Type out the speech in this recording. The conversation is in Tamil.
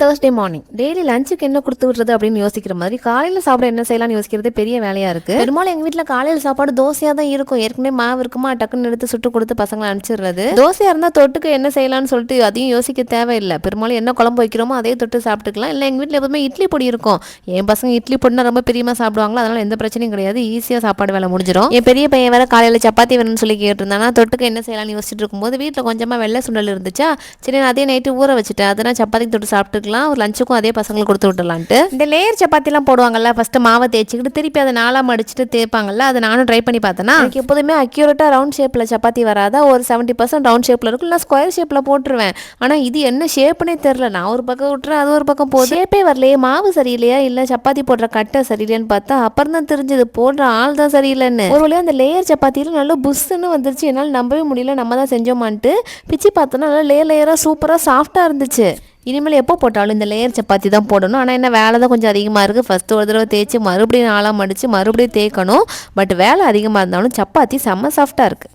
தேர்ஸ்டே மார்னிங் டெய்லி லஞ்சுக்கு என்ன கொடுத்து விடுறது அப்படின்னு யோசிக்கிற மாதிரி காலையில் சாப்பிட என்ன செய்யலாம்னு யோசிக்கிறது பெரிய வேலையாக இருக்குது. பெரும்பாலும் எங்கள் வீட்டில் காலையில் சாப்பாடு தோசையாக தான் இருக்கும். ஏற்கனவே மாவு இருக்குமா டக்குன்னு எடுத்து சுட்டு கொடுத்து பசங்களை அனுப்பிச்சிடுறது. தோசையாக இருந்தால் தொட்டுக்கு என்ன செய்யலாம்னு சொல்லிட்டு அதையும் யோசிக்க தேவையில்லை. பெரும்பாலும் என்ன குழம்பு வைக்கிறோமோ அதே தொட்டு சாப்பிட்டுக்கலாம். இல்லை எங்கள் வீட்டில் எப்பவுமே இட்லி பொடி இருக்கும். என் பசங்க இட்லி பொடினா ரொம்ப பிரியமாக சாப்பிடுவாங்களோ, அதனால எந்த பிரச்சனையும் கிடையாது. ஈஸியாக சாப்பாடு வேலை முடிஞ்சிடும். என் பெரிய பையன் வேற காலையில் சப்பாத்தி வேணும்னு சொல்லி கேட்டிருந்தானா தொட்டுக்கு என்ன செய்யலாம்னு யோசிச்சுட்டு இருக்கும்போது வீட்டில் கொஞ்சமாக வெள்ளை சுண்டல் இருந்துச்சா, சரி நான் அதே நைட்டு ஊற வச்சுட்டேன். அதனால் சப்பாத்தி தொட்டு சாப்பிட்டுக்கலாம். ஒரு லஞ்சுக்கும் அதே பசங்களுக்கு கொடுத்து விட்டுலான்ட்டு இந்த லேயர் சப்பாத்திலாம் போடுவாங்கல்ல, ஃபர்ஸ்ட் மாவை தேய்ச்சிக்கிட்டு திருப்பி அதை நாலா மடிச்சுட்டு தேய்ப்பாங்கல்ல, அதை நானும் ட்ரை பண்ணி பார்த்தேன்னா எனக்கு எப்போதுமே அக்யூரேட்டாக ரவுண்ட் ஷேப்பில் சப்பாத்தி வராதா, ஒரு 70% ரவுண்ட் ஷேப்பில் இருக்கும், இல்லை ஸ்கொயர் ஷேப்பில் போட்டுருவேன். ஆனால் இது என்ன ஷேப்புனே தெரில. நான் ஒரு பக்கம் விட்டுறேன், அது ஒரு பக்கம் போகுது. ஷேப்பே வரலையே, மாவு சரியில்லையா இல்லை சப்பாத்தி போடுற கட்டை சரியில்லைன்னு பார்த்தா அப்புறம் தான் தெரிஞ்சது போடுற ஆள் தான் சரியில்லைன்னு. ஒரு வழியாக அந்த லேயர் சப்பாத்தியில் நல்லா புஷ்ஷுன்னு வந்துருச்சு. என்னால் நம்பவே முடியல, நம்ம தான் செஞ்சோமான்ட்டு. பிச்சு பார்த்தோன்னா நல்லா லேயராக சூப்பராக சாஃப்டாக இருந்துச்சு. இனிமேல் எப்போ போட்டாலும் இந்த லேயர் சப்பாத்தி தான் போடணும். ஆனால் என்ன வேலை தான் கொஞ்சம் அதிகமாக இருக்குது. ஃபஸ்ட்டு ஒரு தடவை தேய்ச்சி மறுபடியும் நாளாக மடித்து மறுபடியும் தேய்க்கணும். பட் வேலை அதிகமாக இருந்தாலும் சப்பாத்தி செம்ம சாஃப்டாக இருக்குது.